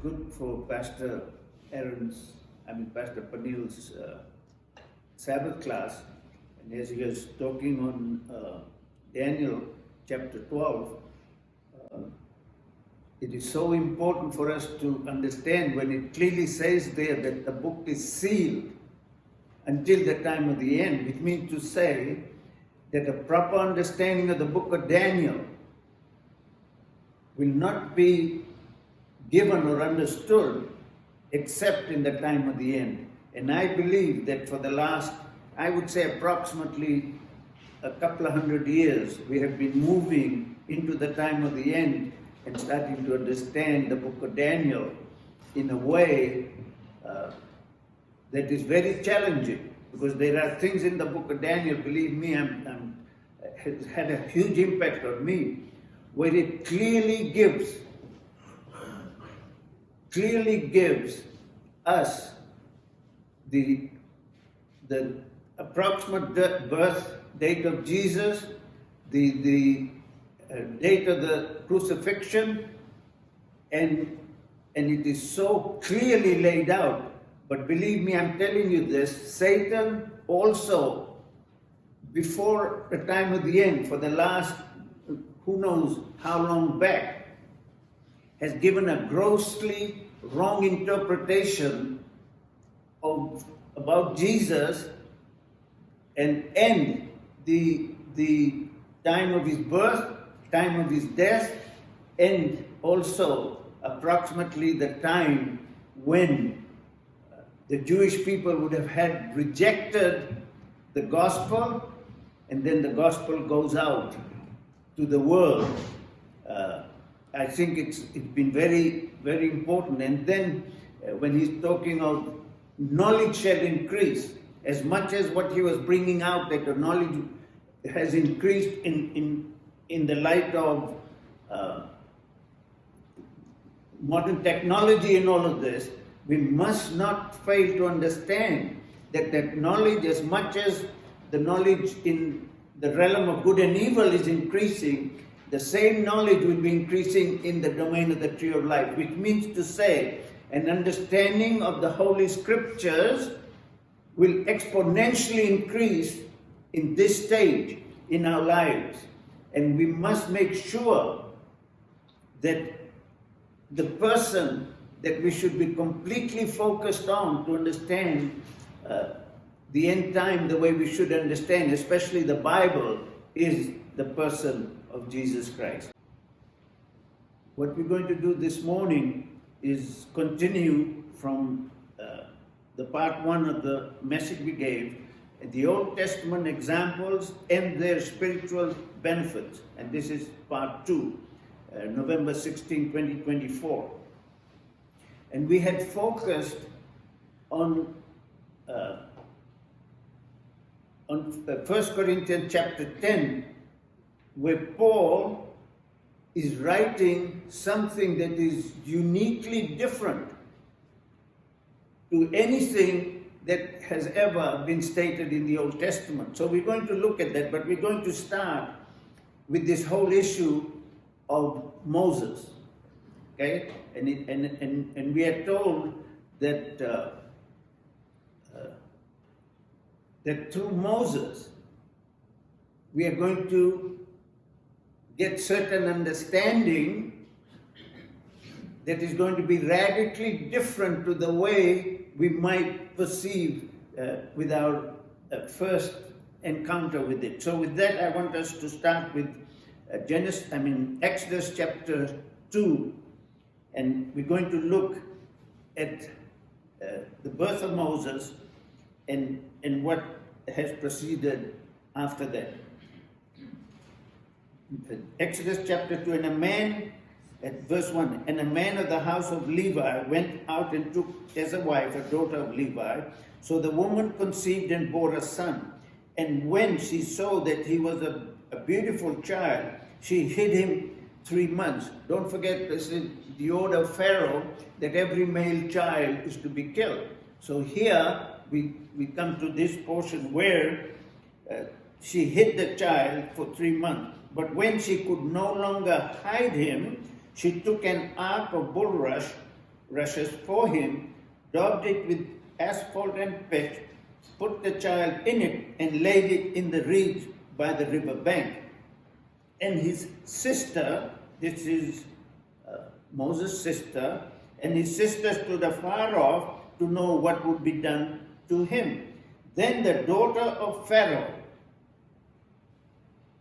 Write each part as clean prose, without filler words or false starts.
good for Pastor Panil's Sabbath class, and as he was talking on Daniel chapter 12, it is so important for us to understand when it clearly says there that the book is sealed until the time of the end, which means to say that a proper understanding of the book of Daniel will not be given or understood except in the time of the end. And I believe that for the last, I would say approximately a couple of 100 years, we have been moving into the time of the end and starting to understand the book of Daniel in a way that is very challenging, because there are things in the book of Daniel, believe me, has had a huge impact on me, where it clearly gives us the approximate birth date of Jesus, the date of the crucifixion, and it is so clearly laid out. But believe me, I'm telling you this, Satan also, before the time of the end, for the last who knows how long back, has given a grossly wrong interpretation about Jesus, and the time of his birth, time of his death, and also approximately the time when the Jewish people would have had rejected the gospel, and then the gospel goes out to the world. I think it's been very, very important. And then when he's talking of knowledge shall increase, as much as what he was bringing out, that the knowledge has increased in the light of modern technology and all of this, we must not fail to understand that knowledge, as much as the knowledge in the realm of good and evil is increasing, the same knowledge will be increasing in the domain of the tree of life, which means to say an understanding of the Holy Scriptures will exponentially increase in this stage in our lives. And we must make sure that the person that we should be completely focused on to understand the end time the way we should understand, especially the Bible, is the person of Jesus Christ. What we're going to do this morning is continue from the part one of the message we gave, the Old Testament examples and their spiritual benefits. And this is part 2, November 16, 2024. And we had focused on 1 Corinthians chapter 10, where Paul is writing something that is uniquely different to anything that has ever been stated in the Old Testament. So we're going to look at that, but we're going to start with this whole issue of Moses. Okay? And we are told that that through Moses we are going to get certain understanding that is going to be radically different to the way we might perceive with our first encounter with it. So with that, I want us to start with Exodus chapter 2, and we're going to look at the birth of Moses and what has proceeded after that. Exodus chapter 2, and a man, at verse 1, and a man of the house of Levi went out and took as a wife a daughter of Levi. So the woman conceived and bore a son. And when she saw that he was a beautiful child, she hid him 3 months. Don't forget, this is the order of Pharaoh that every male child is to be killed. So here we come to this portion where she hid the child for 3 months. But when she could no longer hide him, she took an ark of bulrush rushes for him, daubed it with asphalt and pitch, put the child in it, and laid it in the reeds by the river bank. And his sister, this is Moses' sister, and his sister stood afar off to know what would be done to him. Then the daughter of Pharaoh,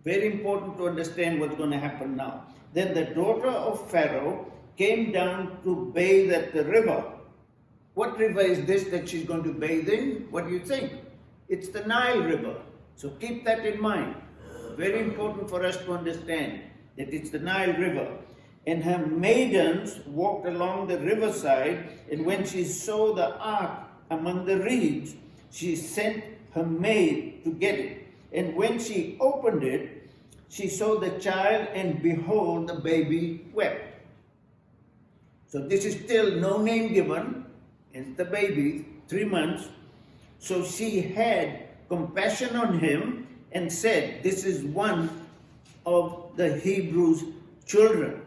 very important to understand what's going to happen now. Then the daughter of Pharaoh came down to bathe at the river. What river is this that she's going to bathe in? What do you think? It's the Nile River. So keep that in mind. Very important for us to understand that it's the Nile River. And her maidens walked along the riverside, and when she saw the ark among the reeds, she sent her maid to get it. And when she opened it, she saw the child, and behold, the baby wept. So this is still no name given. It's the baby, 3 months. So she had compassion on him and said, "This is one of the Hebrews' children."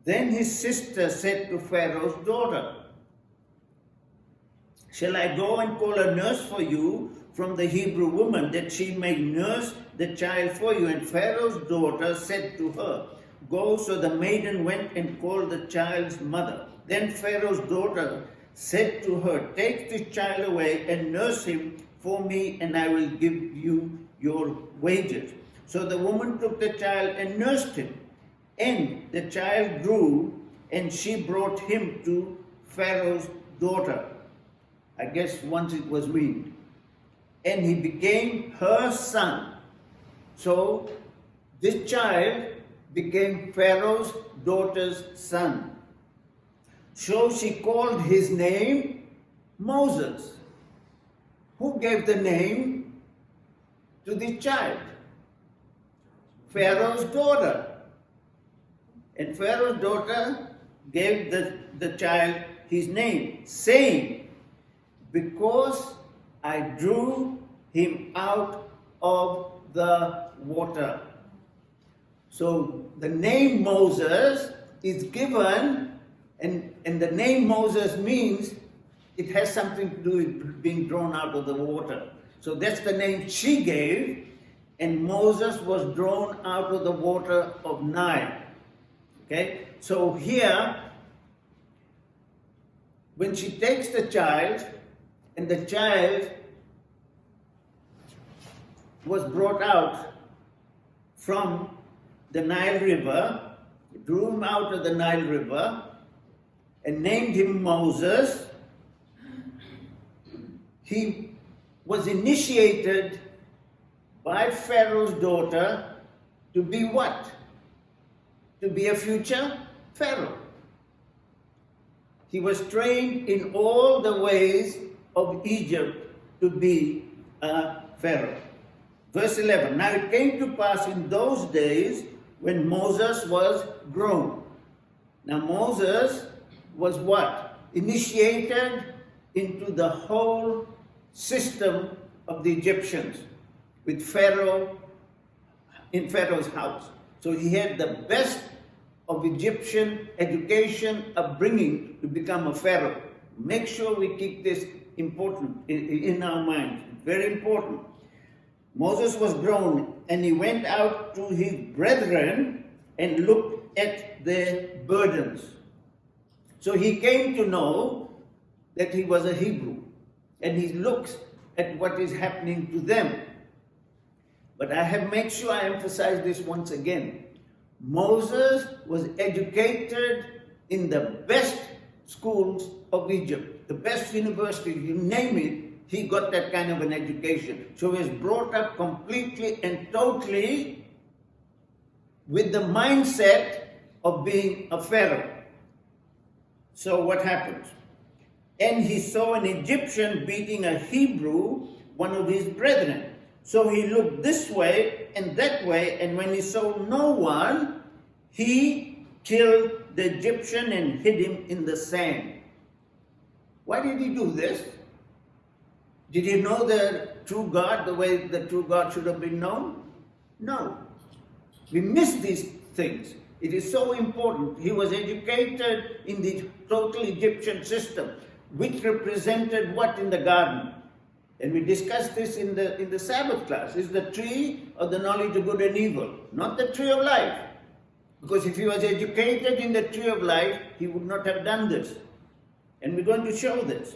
Then his sister said to Pharaoh's daughter, "Shall I go and call a nurse for you from the Hebrew woman, that she may nurse the child for you?" And Pharaoh's daughter said to her, "Go." So the maiden went and called the child's mother. Then Pharaoh's daughter said to her, "Take this child away and nurse him for me, and I will give you your wages." So the woman took the child and nursed him. And the child grew, and she brought him to Pharaoh's daughter. I guess once it was weaned. And he became her son. So this child became Pharaoh's daughter's son. So she called his name Moses. Who gave the name to the child? Pharaoh's daughter. And Pharaoh's daughter gave the child his name, saying, "Because I drew him out of the water." So the name Moses is given, and the name Moses means it has something to do with being drawn out of the water. So that's the name she gave, and Moses was drawn out of the water of Nile. Okay, so here, when she takes the child, and the child was brought out from the Nile River, drew him out of the Nile River, and named him Moses, he was initiated by Pharaoh's daughter to be what? To be a future Pharaoh. He was trained in all the ways of Egypt to be a Pharaoh. Verse 11, "Now it came to pass in those days when Moses was grown." Now Moses was what? Initiated into the whole system of the Egyptians with Pharaoh in Pharaoh's house. So he had the best of Egyptian education, upbringing to become a Pharaoh. Make sure we keep this important in our minds. Very important. Moses was grown, and he went out to his brethren and looked at their burdens. So he came to know that he was a Hebrew, and he looks at what is happening to them. But I have made sure I emphasize this once again. Moses was educated in the best schools of Egypt, the best universities, you name it, he got that kind of an education. So he was brought up completely and totally with the mindset of being a Pharaoh. So what happens? "And he saw an Egyptian beating a Hebrew, one of his brethren. So he looked this way and that way, and when he saw no one, he killed the Egyptian and hid him in the sand." Why did he do this? Did he know the true God the way the true God should have been known? No. We miss these things. It is so important. He was educated in the total Egyptian system, which represented what in the garden? And we discussed this in the Sabbath class. Is the tree of the knowledge of good and evil, not the tree of life. Because if he was educated in the tree of life, he would not have done this. And we're going to show this.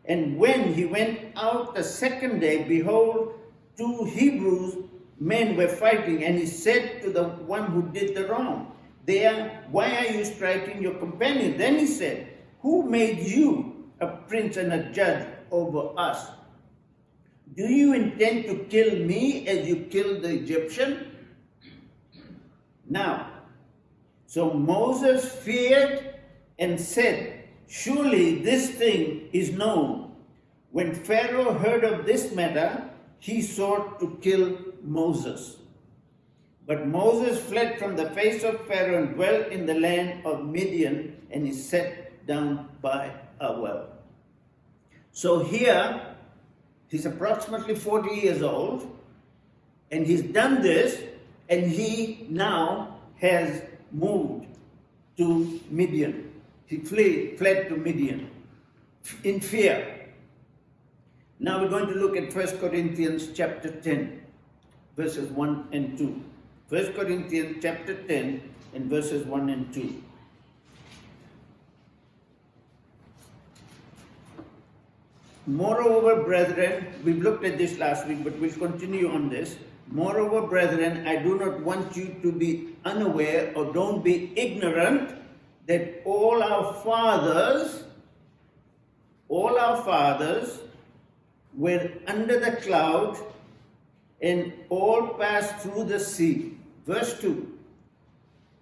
And when he went out the second day, behold, 2 Hebrews men were fighting, and he said to the one who did the wrong, why are you striking your companion? Then he said, who made you a prince and a judge over us? Do you intend to kill me as you killed the Egyptian? Now, so Moses feared and said, surely this thing is known. When Pharaoh heard of this matter, he sought to kill Moses. But Moses fled from the face of Pharaoh and dwelt in the land of Midian, and he sat down by a well. So here, he's approximately 40 years old, and he's done this, and he now has moved to Midian. He fled to Midian in fear. Now we're going to look at 1 Corinthians chapter 10, verses 1 and 2. 1 Corinthians chapter 10 and verses 1 and 2. Moreover, brethren, we've looked at this last week, but we'll continue on this. Moreover, brethren, I do not want you to be unaware or don't be ignorant that all our fathers were under the cloud and all passed through the sea. Verse 2.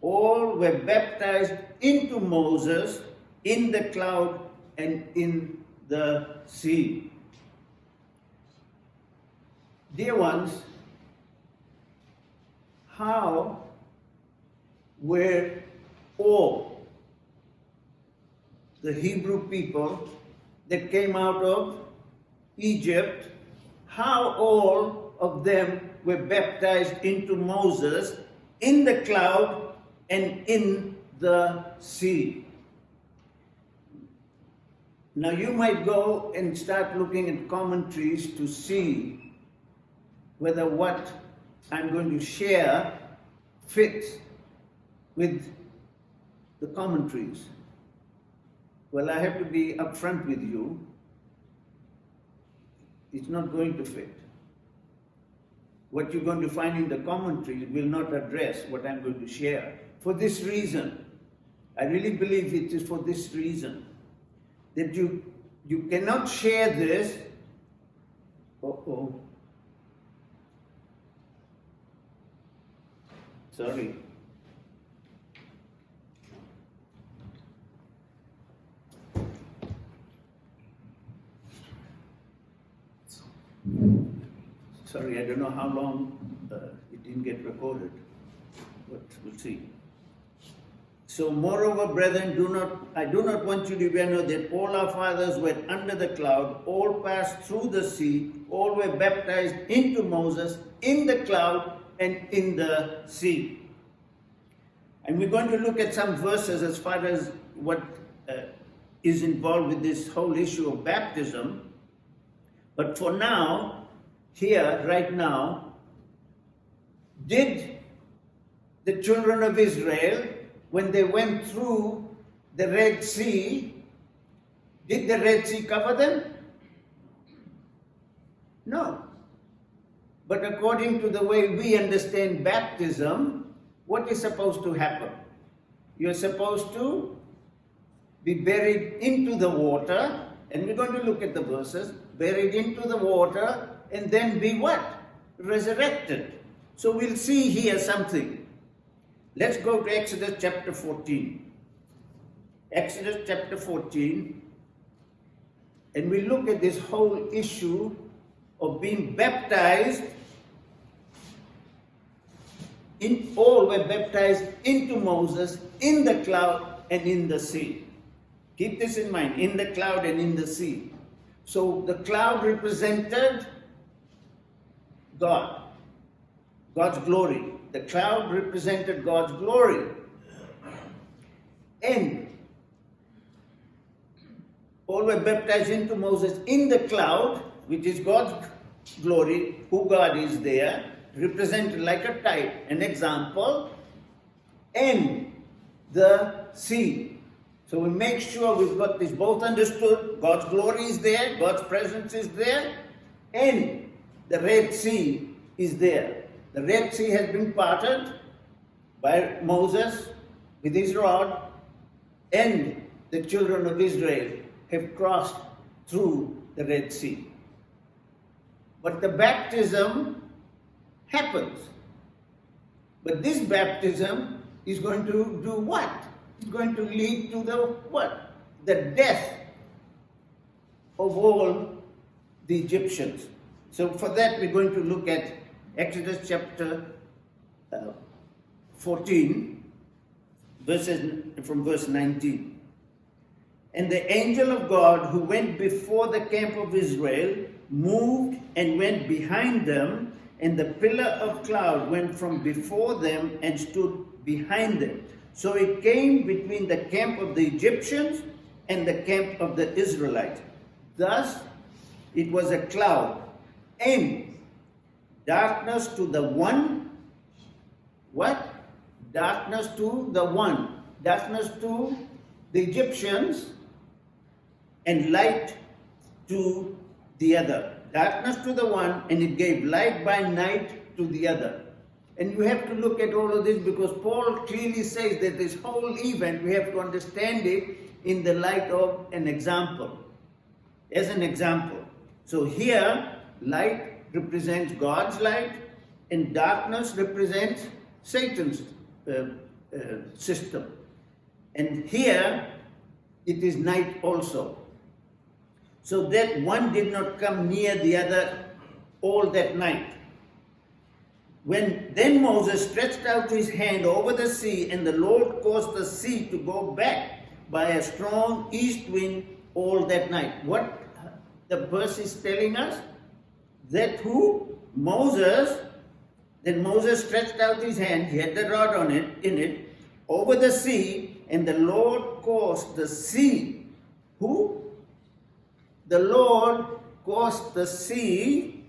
All were baptized into Moses in the cloud and in the sea. Dear ones, how were all the Hebrew people that came out of Egypt, how all of them were baptized into Moses in the cloud and in the sea? Now you might go and start looking at commentaries to see whether what I'm going to share fits with the commentaries. Well, I have to be upfront with you. It's not going to fit. What you're going to find in the commentaries will not address what I'm going to share. For this reason, I really believe it is for this reason, that you cannot share this. Sorry. Sorry, I don't know how long it didn't get recorded, but we'll see. So, moreover, brethren, I do not want you to be unaware that all our fathers were under the cloud, all passed through the sea, all were baptized into Moses in the cloud and in the sea. And we're going to look at some verses as far as what is involved with this whole issue of baptism. But for now, here, right now, did the children of Israel, when they went through the Red Sea, did the Red Sea cover them? No. But according to the way we understand baptism, what is supposed to happen? You're supposed to be buried into the water, and we're going to look at the verses, buried into the water, and then be what? Resurrected. So we'll see here something. Let's go to Exodus chapter 14. Exodus chapter 14, and we look at this whole issue of being baptized. All were baptized into Moses in the cloud and in the sea. Keep this in mind, in the cloud and in the sea. So the cloud represented God, God's glory. The cloud represented God's glory. And all were baptized into Moses in the cloud, which is God's glory, who God is there, represented like a type, an example, and the sea. So we make sure we've got this both understood. God's glory is there, God's presence is there, and the Red Sea is there. The Red Sea has been parted by Moses with his rod, and the children of Israel have crossed through the Red Sea. But the baptism happens. But this baptism is going to do what? It's going to lead to the what? The death of all the Egyptians. So for that we're going to look at Exodus chapter 14, from verse 19. And the angel of God who went before the camp of Israel moved and went behind them, and the pillar of cloud went from before them and stood behind them. So it came between the camp of the Egyptians and the camp of the Israelites. Thus it was a cloud and darkness to the one. What? Darkness to the one. Darkness to the Egyptians and light to the other. Darkness to the one, and it gave light by night to the other. And you have to look at all of this because Paul clearly says that this whole event, we have to understand it in the light of an example. As an example. So here, light represents God's light, and darkness represents Satan's system. And here, it is night also. So that one did not come near the other all that night. Then Moses stretched out his hand over the sea, and the Lord caused the sea to go back by a strong east wind all that night. What the verse is telling us? That who? Moses. Then Moses stretched out his hand, he had the rod in it, over the sea, and the Lord caused the sea. Who? The Lord caused the sea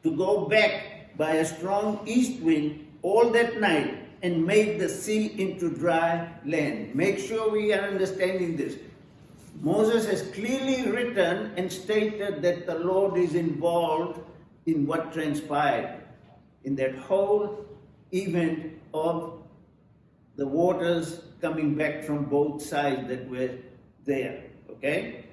to go back by a strong east wind all that night and made the sea into dry land. Make sure we are understanding this. Moses has clearly written and stated that the Lord is involved in what transpired in that whole event of the waters coming back from both sides that were there. Okay?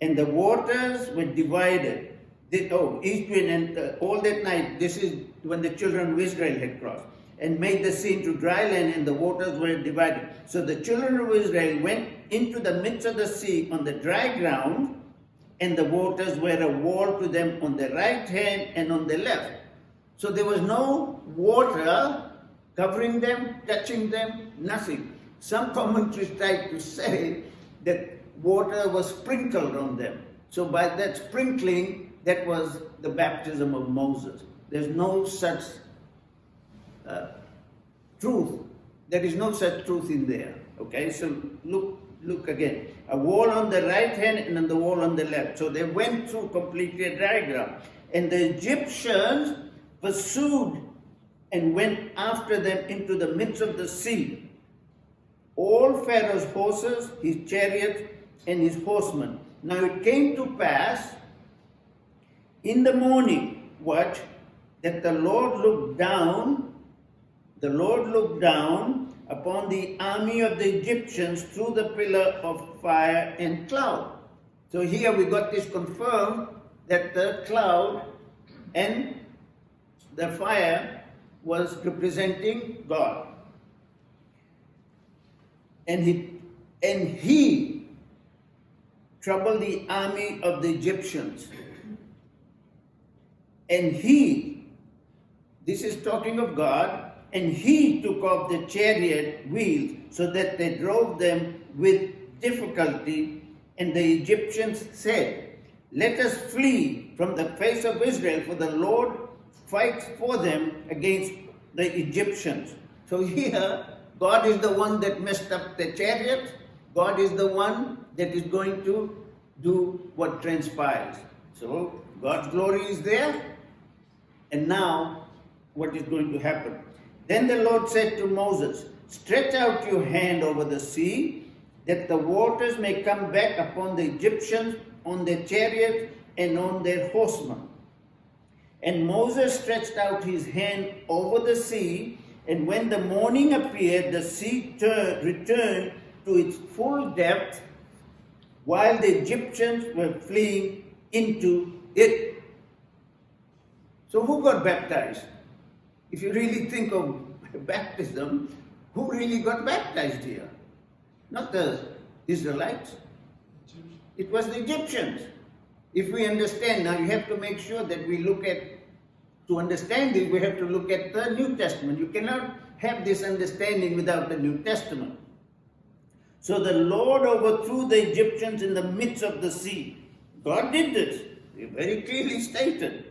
And the waters were divided. East wind, and all that night, this is when the children of Israel had crossed, and made the sea into dry land, and the waters were divided. So the children of Israel went into the midst of the sea on the dry ground, and the waters were a wall to them on the right hand and on the left. So there was no water covering them, touching them, nothing. Some commentaries try to say that water was sprinkled on them. So by that sprinkling, that was the baptism of Moses. There's no such truth. There is no such truth in there. Okay, so look again. A wall on the right hand and on the wall on the left. So they went through completely a dry ground. And the Egyptians pursued and went after them into the midst of the sea. All Pharaoh's horses, his chariots, and his horsemen. Now it came to pass in the morning watch that the Lord looked down upon the army of the Egyptians through the pillar of fire and cloud. So here we got this confirmed that the cloud and the fire was representing God. And he troubled the army of the Egyptians. And this is talking of God, and he took off the chariot wheels so that they drove them with difficulty. And the Egyptians said, "Let us flee from the face of Israel, for the Lord fights for them against the Egyptians." So here God is the one that messed up the chariot. God is the one that is going to do what transpires. So God's glory is there. And now, what is going to happen? Then the Lord said to Moses, stretch out your hand over the sea, that the waters may come back upon the Egyptians, on their chariots, and on their horsemen. And Moses stretched out his hand over the sea, and when the morning appeared, the sea returned to its full depth, while the Egyptians were fleeing into it. So who got baptized? If you really think of baptism, who really got baptized here? Not the Israelites. It was the Egyptians. If we understand, now you have to make sure that we look at, to understand this, we have to look at the New Testament. You cannot have this understanding without the New Testament. So the Lord overthrew the Egyptians in the midst of the sea. God did this. Very clearly stated.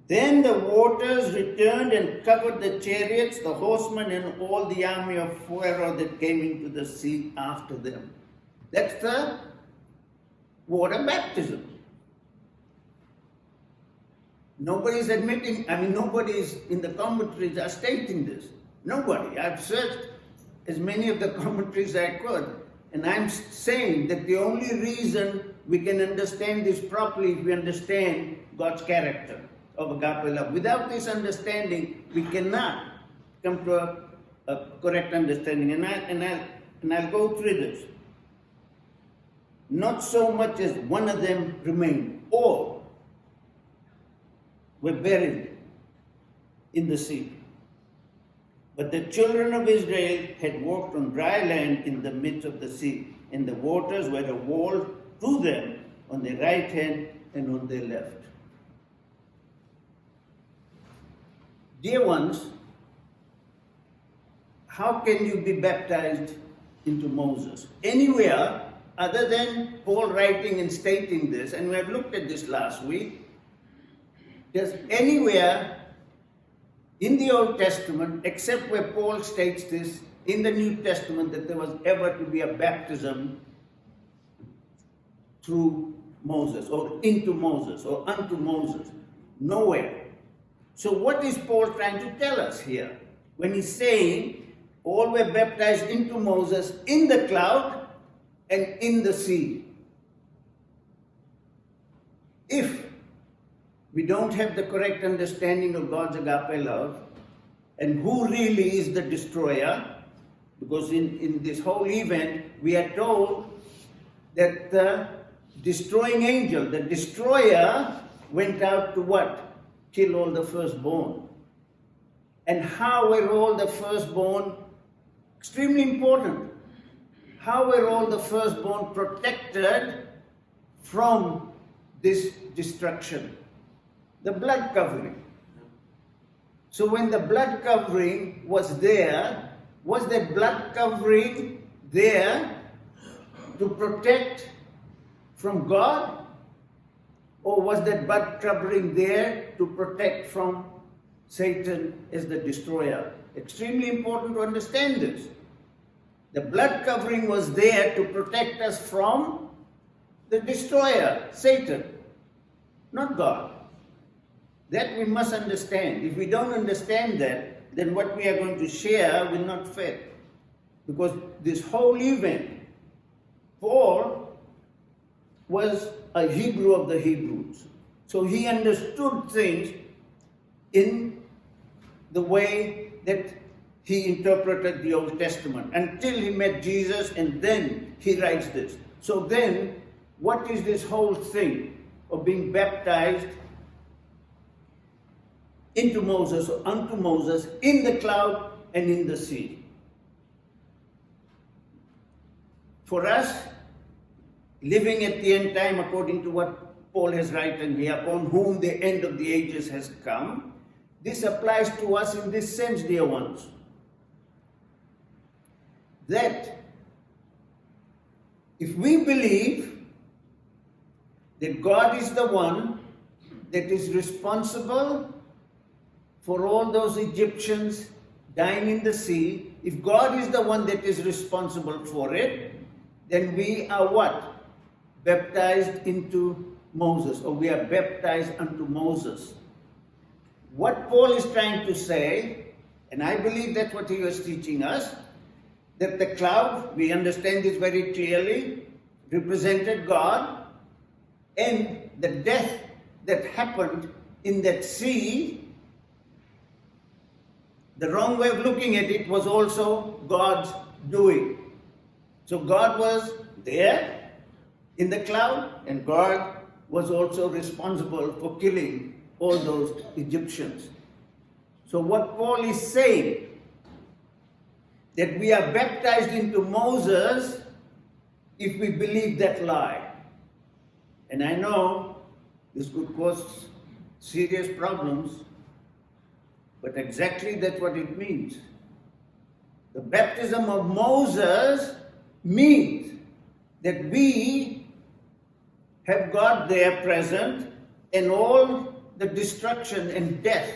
Then the waters returned and covered the chariots, the horsemen, and all the army of Pharaoh that came into the sea after them. That's the water baptism. Nobody's admitting, nobody's in the commentaries are stating this. Nobody. I've searched as many of the commentaries I could, and I'm saying that the only reason we can understand this properly is we understand God's character of agape love. Without this understanding, we cannot come to a correct understanding. And I'll go through this. Not so much as one of them remained. All were buried in the sea. But the children of Israel had walked on dry land in the midst of the sea, and the waters were a wall to them on their right hand and on their left. Dear ones, how can you be baptized into Moses? Anywhere other than Paul writing and stating this, and we have looked at this last week, there's anywhere in the Old Testament, except where Paul states this in the New Testament, that there was ever to be a baptism through Moses, or into Moses, or unto Moses. Nowhere. So what is Paul trying to tell us here? When he's saying, all were baptized into Moses in the cloud and in the sea. If we don't have the correct understanding of God's agape love, and who really is the destroyer, because in this whole event, we are told that the destroying angel, the destroyer, went out to what? Kill all the firstborn. And how were all the firstborn? Extremely important. How were all the firstborn protected from this destruction? The blood covering. So when the blood covering was there, was that blood covering there to protect from God? Or was that blood covering there to protect from Satan as the destroyer? Extremely important to understand this. The blood covering was there to protect us from the destroyer, Satan, not God. That we must understand. If we don't understand that, then what we are going to share will not fit. Because this whole event, Paul was a Hebrew of the Hebrews. So he understood things in the way that he interpreted the Old Testament until he met Jesus, and then he writes this. So then, what is this whole thing of being baptized into Moses or unto Moses in the cloud and in the sea? For us, living at the end time according to what Paul has written here, upon whom the end of the ages has come, this applies to us in this sense, dear ones, that if we believe that God is the one that is responsible for all those Egyptians dying in the sea, if God is the one that is responsible for it, then we are what? Baptized into Moses, or we are baptized unto Moses. What Paul is trying to say, and I believe that's what he was teaching us, that the cloud, we understand this very clearly, represented God, and the death that happened in that sea, the wrong way of looking at it was also God's doing. So God was there in the cloud, and God was also responsible for killing all those Egyptians. So what Paul is saying, that we are baptized into Moses if we believe that lie. And I know this could cause serious problems, but exactly that's what it means. The baptism of Moses means that we have God there present, and all the destruction and death,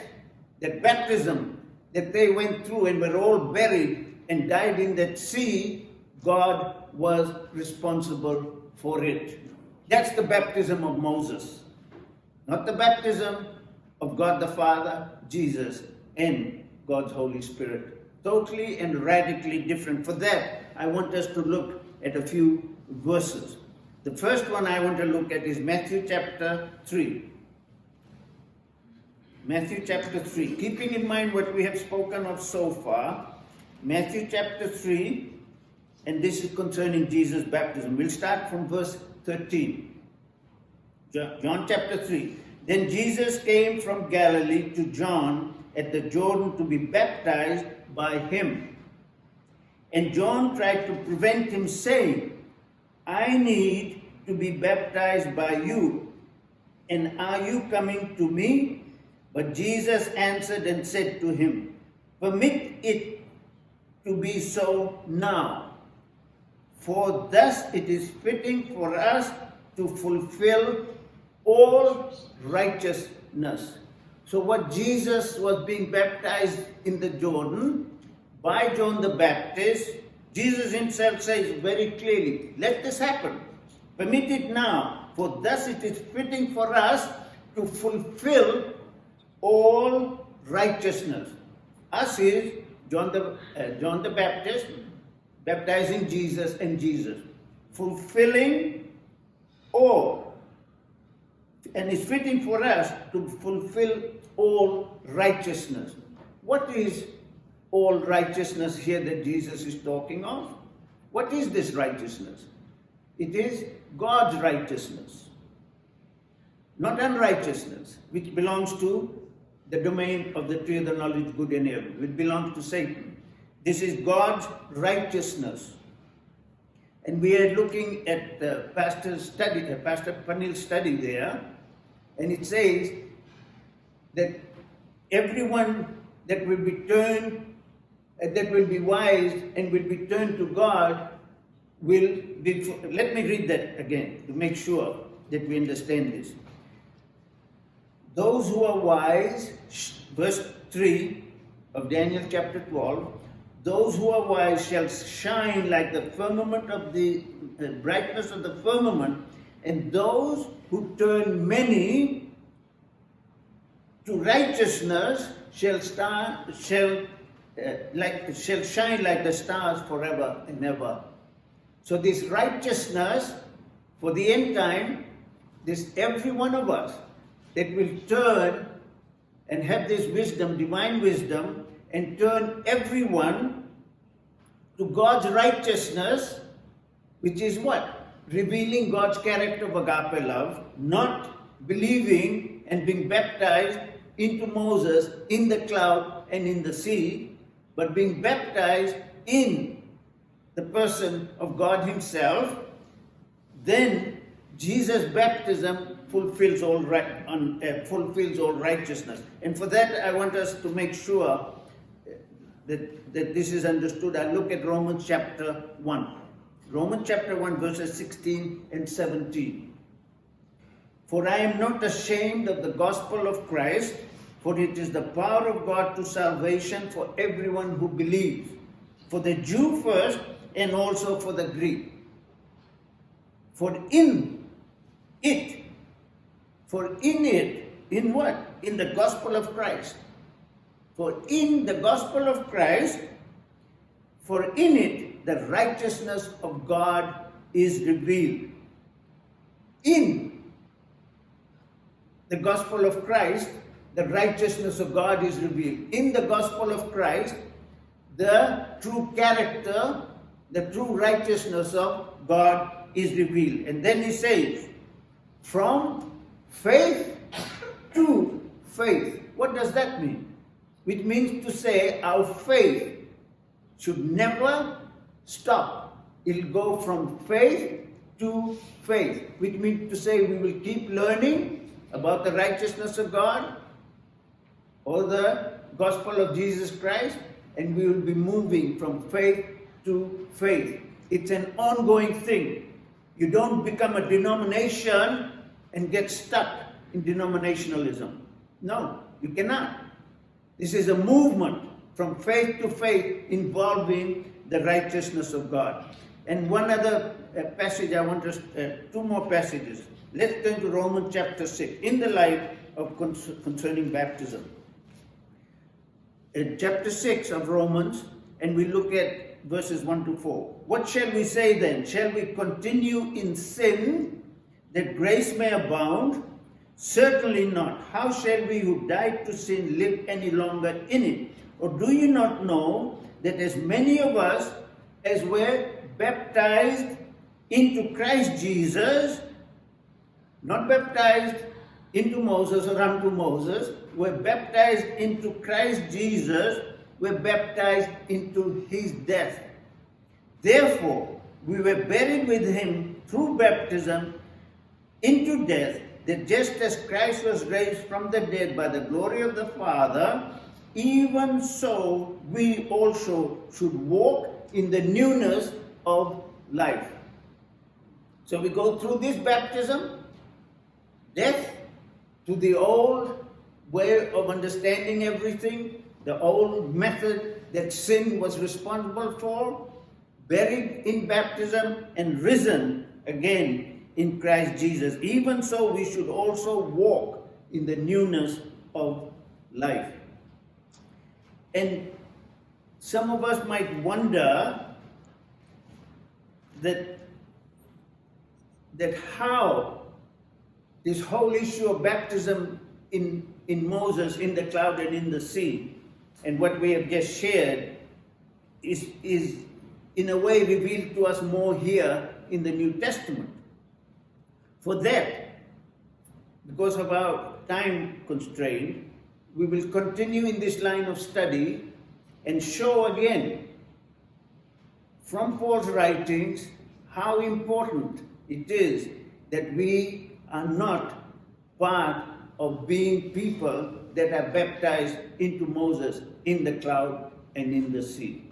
that baptism that they went through and were all buried and died in that sea, God was responsible for it. That's the baptism of Moses, not the baptism of God the Father, Jesus, and God's Holy Spirit. Totally and radically different. For that, I want us to look at a few verses. The first one I want to look at is Matthew chapter 3. Matthew chapter 3. Keeping in mind what we have spoken of so far, Matthew chapter 3, and this is concerning Jesus' baptism. We'll start from verse 13. John chapter 3. Then Jesus came from Galilee to John at the Jordan to be baptized by him. And John tried to prevent him, saying, I need to be baptized by you, and are you coming to me? But Jesus answered and said to him, Permit it to be so now, for thus it is fitting for us to fulfill all righteousness. So what Jesus was being baptized in the Jordan by John the Baptist, Jesus himself says very clearly, let this happen. Permit it now, for thus it is fitting for us to fulfill all righteousness. Us is John the Baptist baptizing Jesus and Jesus, fulfilling all. And it's fitting for us to fulfill all righteousness. What is all righteousness here that Jesus is talking of? What is this righteousness? It is God's righteousness, not unrighteousness, which belongs to the domain of the tree of the knowledge of good and evil, which belongs to Satan. This is God's righteousness. And we are looking at Pastor Panil's study there, and it says that everyone that will be turned, that will be wise and will be turned to God will be. Let me read that again to make sure that we understand this. Those who are wise, verse 3 of Daniel chapter 12, those who are wise shall shine like the firmament of the brightness of the firmament, and those who turn many to righteousness shall shine like the stars forever and ever. So this righteousness for the end time, this every one of us that will turn and have this wisdom, divine wisdom, and turn everyone to God's righteousness, which is what? Revealing God's character of agape love, not believing and being baptized into Moses in the cloud and in the sea, but being baptized in the person of God himself. Then Jesus' baptism fulfills all righteousness. And for that, I want us to make sure that this is understood. I look at Romans chapter 1. Romans chapter 1, verses 16 and 17. For I am not ashamed of the gospel of Christ, For it is the power of God to salvation for everyone who believes, for the Jew first and also for the Greek. For in it, in what? In the gospel of Christ. For in the gospel of Christ, for in it the righteousness of God is revealed. In the gospel of Christ, the righteousness of God is revealed. In the gospel of Christ, the true character, the true righteousness of God is revealed. And then he says, from faith to faith. What does that mean? Which means to say our faith should never stop. It'll go from faith to faith, which means to say we will keep learning about the righteousness of God or the gospel of Jesus Christ, and we will be moving from faith to faith. It's an ongoing thing. You don't become a denomination and get stuck in denominationalism. No, you cannot. This is a movement from faith to faith involving the righteousness of God. And one other passage I want us, two more passages. Let's turn to Romans chapter 6, in the light of concerning baptism. In chapter 6 of Romans, and we look at verses 1 to 4. What shall we say then? Shall we continue in sin that grace may abound? Certainly not. How shall we who died to sin live any longer in it? Or do you not know that as many of us as were baptized into Christ Jesus, not baptized into Moses or unto Moses, were baptized into Christ Jesus, were baptized into his death. Therefore, we were buried with him through baptism into death, that just as Christ was raised from the dead by the glory of the Father, even so we also should walk in the newness of life. So we go through this baptism, death to the old way of understanding everything, the old method that sin was responsible for, buried in baptism and risen again in Christ Jesus. Even so, we should also walk in the newness of life. And some of us might wonder that how this whole issue of baptism in Moses, in the cloud and in the sea, and what we have just shared is in a way revealed to us more here in the New Testament. For that, because of our time constraint, we will continue in this line of study and show again from Paul's writings how important it is that we are not part of being people that are baptized into Moses in the cloud and in the sea.